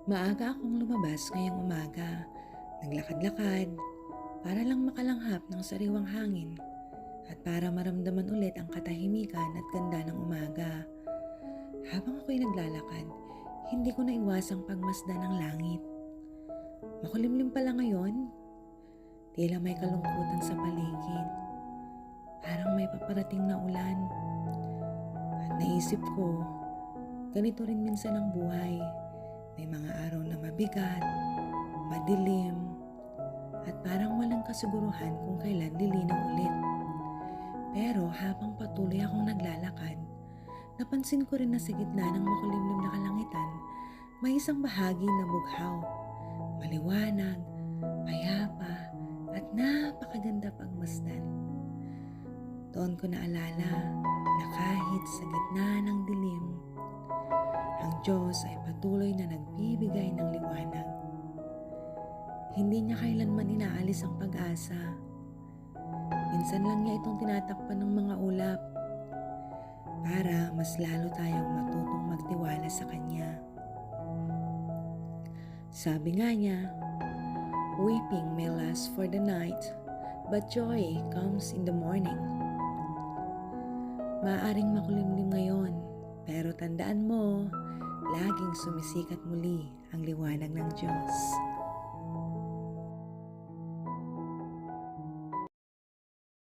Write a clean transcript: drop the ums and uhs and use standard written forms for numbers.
Maaga akong lumabas ngayong umaga. Naglakad-lakad para lang makalanghap ng sariwang hangin at para maramdaman ulit ang katahimikan at ganda ng umaga. Habang ako'y naglalakad, hindi ko naiwasang pagmasdan ng langit. Makulimlim pala ngayon. Tila may kalungkutan sa paligid. Parang may paparating na ulan. At naisip ko, ganito rin minsan ang buhay. May mga araw na mabigat, madilim, at parang walang kasiguruhan kung kailan lilinaw ulit. Pero habang patuloy akong naglalakad, napansin ko rin na sa gitna ng makulimlim na kalangitan, may isang bahagi na bughaw, maliwanag, payapa, at napakaganda pagmasdan. Doon ko naalala na kahit sa gitna ng dilim, ang Diyos ay patuloy na nagbibigay ng liwanag. Hindi niya kailanman inaalis ang pag-asa. Minsan lang niya itong tinatakpan ng mga ulap para mas lalo tayong matutong magtiwala sa Kanya. Sabi nga niya, "Weeping may last for the night, but joy comes in the morning." Maaaring makulimlim ngayon, pero tandaan mo, laging sumisikat muli ang liwanag ng Diyos.